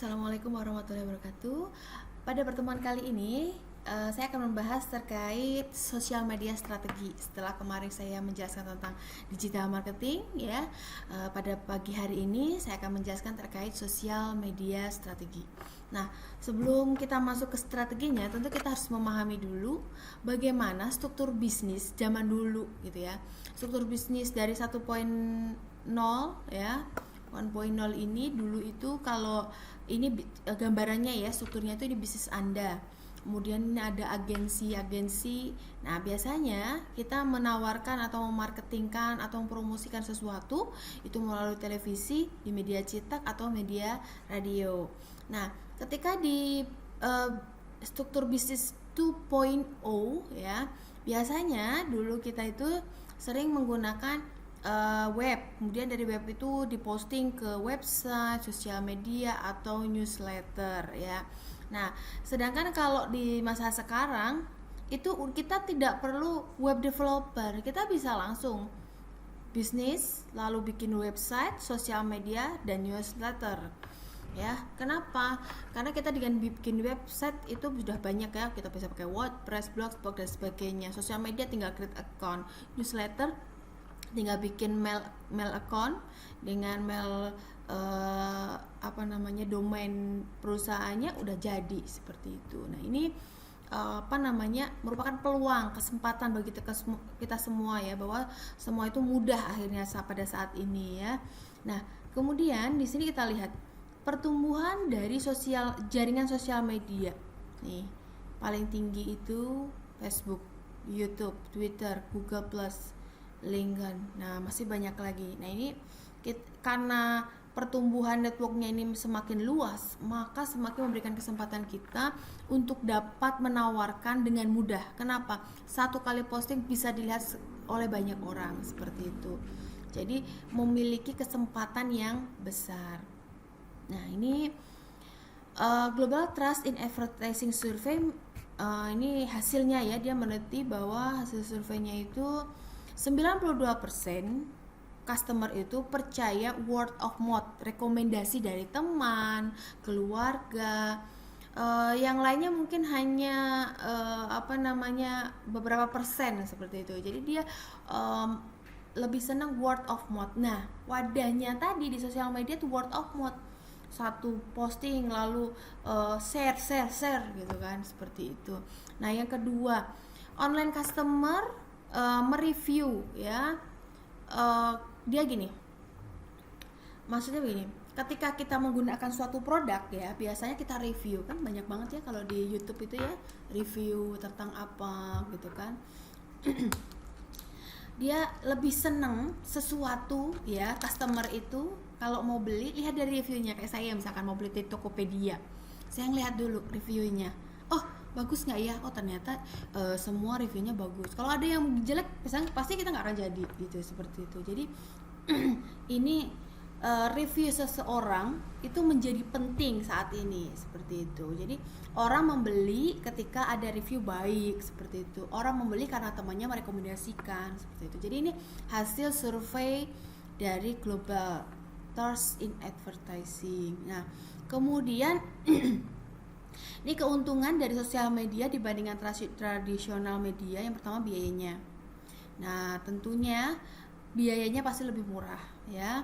Assalamualaikum warahmatullahi wabarakatuh. Pada pertemuan kali ini, saya akan membahas terkait sosial media strategi. Setelah kemarin saya menjelaskan tentang digital marketing, ya, pada pagi hari ini saya akan menjelaskan terkait sosial media strategi. Nah, sebelum kita masuk ke strateginya, tentu kita harus memahami dulu bagaimana struktur bisnis zaman dulu, gitu ya. Struktur bisnis dari 1.0, ya. 1.0 ini dulu itu kalau ini gambarannya ya, strukturnya itu di bisnis Anda. Kemudian ini ada agensi-agensi. Nah, biasanya kita menawarkan atau memarketingkan atau mempromosikan sesuatu itu melalui televisi, di media cetak atau media radio. Nah, ketika di struktur bisnis 2.0 ya, biasanya dulu kita itu sering menggunakan web, kemudian dari web itu diposting ke website, sosial media atau newsletter ya. Nah, sedangkan kalau di masa sekarang itu kita tidak perlu web developer, kita bisa langsung bisnis lalu bikin website, sosial media dan newsletter. Ya, kenapa? Karena kita dengan bikin website itu sudah banyak ya, kita bisa pakai WordPress, Blogspot dan sebagainya. Sosial media tinggal create account, newsletter tinggal bikin mail account dengan mail domain perusahaannya udah jadi seperti itu. Nah, ini merupakan peluang, kesempatan bagi kita semua ya, bahwa semua itu mudah akhirnya pada saat ini ya. Nah, kemudian di sini kita lihat pertumbuhan dari jaringan sosial media. Nih, paling tinggi itu Facebook, YouTube, Twitter, Google Plus, LinkedIn. Nah, masih banyak lagi. Nah, ini karena pertumbuhan networknya ini semakin luas, maka semakin memberikan kesempatan kita untuk dapat menawarkan dengan mudah. Kenapa? Satu kali posting bisa dilihat oleh banyak orang, seperti itu. Jadi memiliki kesempatan yang besar. Nah, ini Global Trust in Advertising Survey, ini hasilnya ya, dia meneliti bahwa hasil surveinya itu 92% customer itu percaya word of mouth, rekomendasi dari teman, keluarga, yang lainnya mungkin hanya beberapa persen seperti itu. Jadi dia lebih senang word of mouth. Nah, wadahnya tadi di sosial media itu word of mouth, satu posting lalu share gitu kan, seperti itu. Nah, yang kedua, online customer mereview ya, dia gini, maksudnya begini, ketika kita menggunakan suatu produk ya, biasanya kita review kan, banyak banget ya kalau di YouTube itu ya, review tentang apa gitu kan. Dia lebih seneng sesuatu ya, customer itu kalau mau beli lihat dari reviewnya. Kayak saya misalkan mau beli di Tokopedia, saya ngelihat dulu reviewnya, oh bagus nggak ya, oh ternyata semua reviewnya bagus. Kalau ada yang jelek misalnya, pasti kita nggak akan jadi gitu, seperti itu. Jadi ini review seseorang itu menjadi penting saat ini, seperti itu. Jadi orang membeli ketika ada review baik, seperti itu. Orang membeli karena temannya merekomendasikan, seperti itu. Jadi ini hasil survei dari Global Trust in Advertising. Nah, kemudian ini keuntungan dari sosial media dibandingkan tradisional media. Yang pertama, biayanya. Nah, tentunya biayanya pasti lebih murah ya,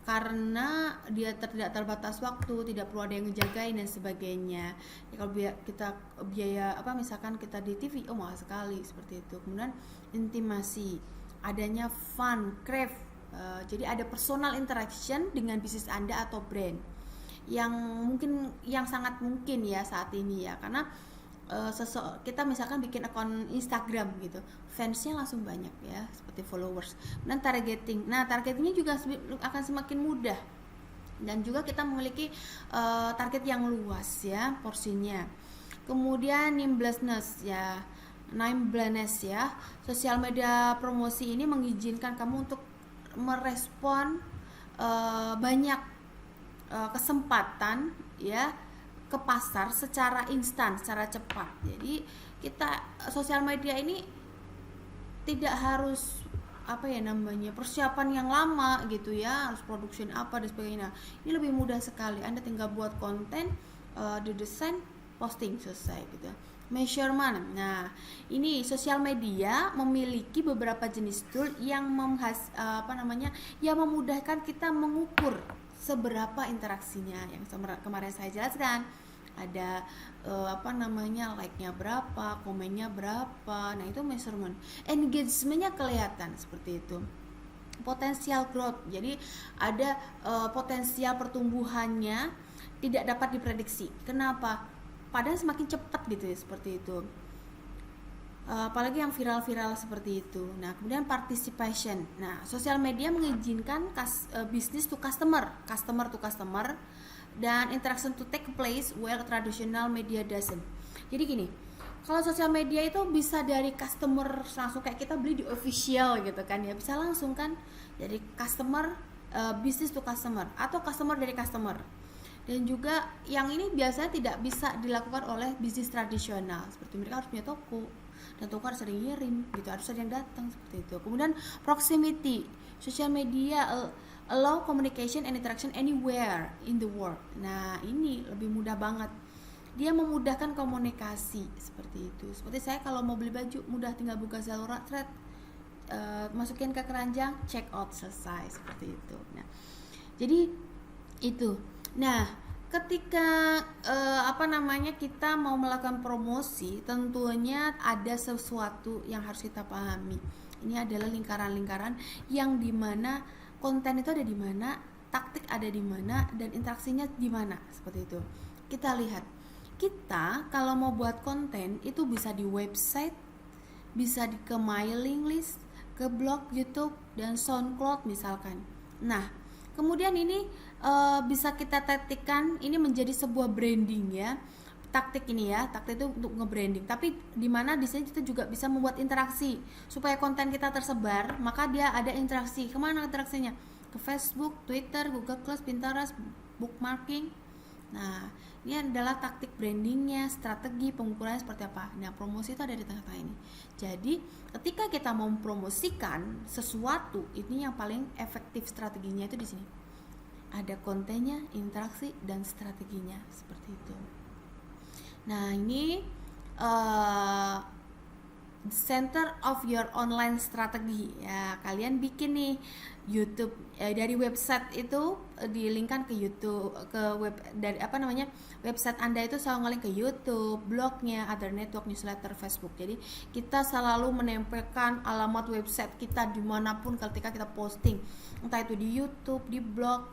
karena dia tidak terbatas waktu, tidak perlu ada yang ngejagain dan sebagainya. Ya, kalau kita biaya misalkan kita di TV, oh mahal sekali, seperti itu. Kemudian intimasi, adanya fun, craft, jadi ada personal interaction dengan bisnis Anda atau brand, yang sangat mungkin ya saat ini ya, karena kita misalkan bikin akun Instagram gitu, fansnya langsung banyak ya, seperti followers. Dan targetingnya juga akan semakin mudah, dan juga kita memiliki target yang luas ya porsinya. Kemudian nimbleness ya, sosial media promosi ini mengizinkan kamu untuk merespon banyak kesempatan ya ke pasar secara instan, secara cepat. Jadi kita sosial media ini tidak harus apa ya namanya, persiapan yang lama gitu ya, harus production apa dan sebagainya. Nah, ini lebih mudah sekali. Anda tinggal buat konten, didesain, posting, selesai gitu. Measurement. Nah, ini sosial media memiliki beberapa jenis tool yang yang memudahkan kita mengukur seberapa interaksinya. Yang kemarin saya jelaskan, ada like-nya berapa, komennya berapa. Nah, itu measurement. Engagement-nya kelihatan seperti itu. Potensial growth, jadi ada potensial pertumbuhannya tidak dapat diprediksi. Kenapa? Padahal semakin cepat gitu ya, seperti itu. Apalagi yang viral-viral seperti itu. Nah, kemudian participation. Nah, sosial media mengizinkan business to customer to customer, dan interaction to take place where traditional media doesn't. Jadi gini, kalau sosial media itu bisa dari customer langsung, kayak kita beli di official gitu kan ya, bisa langsung kan, jadi customer, business to customer, atau customer dari customer. Dan juga yang ini biasanya tidak bisa dilakukan oleh bisnis tradisional, seperti mereka harus punya toko, dan toko harus sering ngirim gitu, harus sering datang seperti itu. Kemudian proximity, sosial media allow communication and interaction anywhere in the world. Nah, ini lebih mudah banget, dia memudahkan komunikasi seperti itu. Seperti saya kalau mau beli baju, mudah, tinggal buka Zalora, thread, masukin ke keranjang, check out, selesai, seperti itu. Nah, jadi itu. Nah, ketika kita mau melakukan promosi, tentunya ada sesuatu yang harus kita pahami. Ini adalah lingkaran-lingkaran yang dimana konten itu ada di mana, taktik ada di mana, dan interaksinya di mana, seperti itu. Kita lihat, kita kalau mau buat konten itu bisa di website, bisa ke mailing list, ke blog, YouTube, dan SoundCloud misalkan. Nah, kemudian ini bisa kita taktikkan ini menjadi sebuah branding ya. Taktik ini ya, taktik itu untuk nge-branding. Tapi di mana di sini kita juga bisa membuat interaksi supaya konten kita tersebar, maka dia ada interaksi. Kemana interaksinya? Ke Facebook, Twitter, Google Plus, Pinterest, bookmarking. Nah, ini adalah taktik brandingnya, strategi pengukurannya seperti apa. Nah, promosi itu ada di tengah-tengah ini. Jadi, ketika kita mau mempromosikan sesuatu, ini yang paling efektif strateginya itu di sini. Ada kontennya, interaksi, dan strateginya, seperti itu. Nah, ini center of your online strategi ya. Kalian bikin nih YouTube dari website itu, dilingkan ke YouTube, ke web dari website Anda itu selalu ngelink ke YouTube, blognya, other network, newsletter, Facebook. Jadi kita selalu menempelkan alamat website kita dimanapun ketika kita posting, entah itu di YouTube, di blog,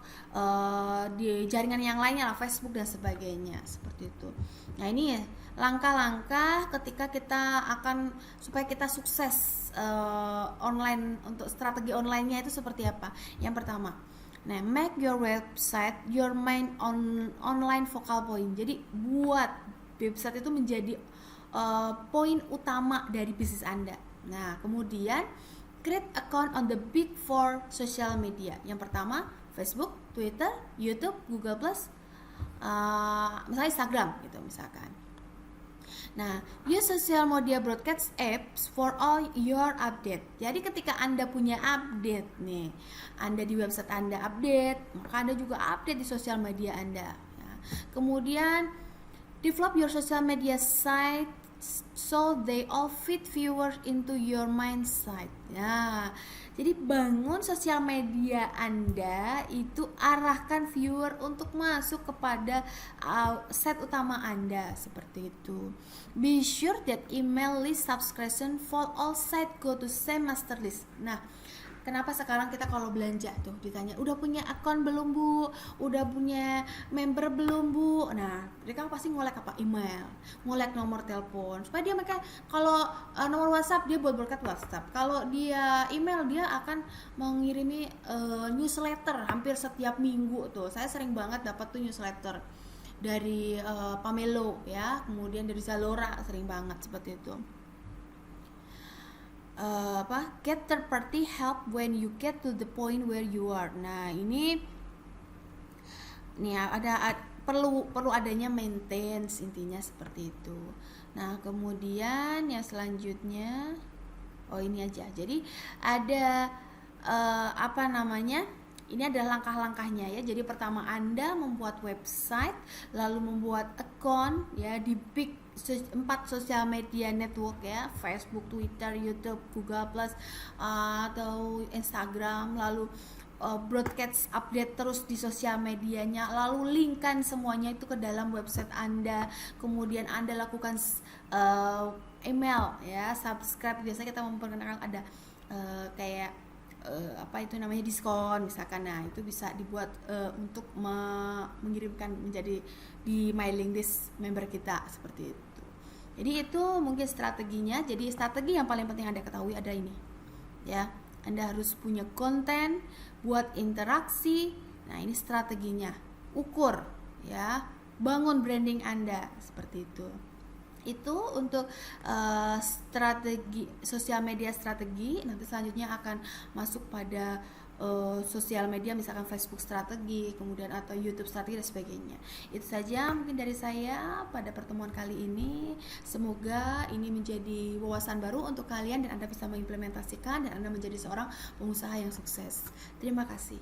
di jaringan yang lainnya lah, Facebook dan sebagainya, seperti itu. Nah, ini ya langkah-langkah ketika kita akan supaya kita sukses online, untuk strategi online-nya itu seperti apa. Yang pertama, nah, make your website your main online focal point. Jadi buat website itu menjadi poin utama dari bisnis Anda. Nah, kemudian create account on the big four social media. Yang pertama, Facebook, Twitter, YouTube, Google Plus, misalnya Instagram gitu misalkan. Nah, use social media broadcast apps for all your update. Jadi ketika Anda punya update nih, Anda di website Anda update, maka Anda juga update di sosial media Anda. Nah, kemudian develop your social media site so they all fit viewers into your mindset. Nah, jadi bangun sosial media Anda itu, arahkan viewer untuk masuk kepada set utama Anda, seperti itu. Be sure that email list subscription for all site go to same master list. Nah, kenapa sekarang kita kalau belanja tuh ditanya, udah punya akun belum Bu? Udah punya member belum Bu? Nah, mereka pasti ngolek apa? Email, ngolek nomor telepon, supaya dia mereka kalau nomor WhatsApp dia buat broadcast WhatsApp. Kalau dia email, dia akan mengirimi newsletter hampir setiap minggu tuh. Saya sering banget dapat tuh newsletter dari Pamelo ya, kemudian dari Zalora, sering banget seperti itu. Get third party help when you get to the point where you are. Nah, ini ada perlu adanya maintenance, intinya seperti itu. Nah, kemudian yang selanjutnya Oh, ini aja. Jadi ada apa namanya? Ini adalah langkah-langkahnya ya. Jadi pertama Anda membuat website, lalu membuat account ya di big 4 sosial media network ya, Facebook, Twitter, YouTube, Google Plus, atau Instagram, lalu broadcast update terus di sosial medianya, lalu linkkan semuanya itu ke dalam website Anda. Kemudian Anda lakukan email ya, subscribe. Biasanya kita memperkenalkan ada kayak apa itu namanya, diskon misalkan. Nah, itu bisa dibuat untuk mengirimkan menjadi di mailing list member kita seperti itu. Jadi itu mungkin strateginya. Jadi strategi yang paling penting Anda ketahui ada ini ya. Anda harus punya konten buat interaksi. Nah, ini strateginya. Ukur ya, bangun branding Anda seperti itu. Itu untuk strategi sosial media strategi. Nanti selanjutnya akan masuk pada sosial media, misalkan Facebook strategi, kemudian atau YouTube strategi dan sebagainya. Itu saja mungkin dari saya pada pertemuan kali ini. Semoga ini menjadi wawasan baru untuk kalian dan Anda bisa mengimplementasikan dan Anda menjadi seorang pengusaha yang sukses. Terima kasih.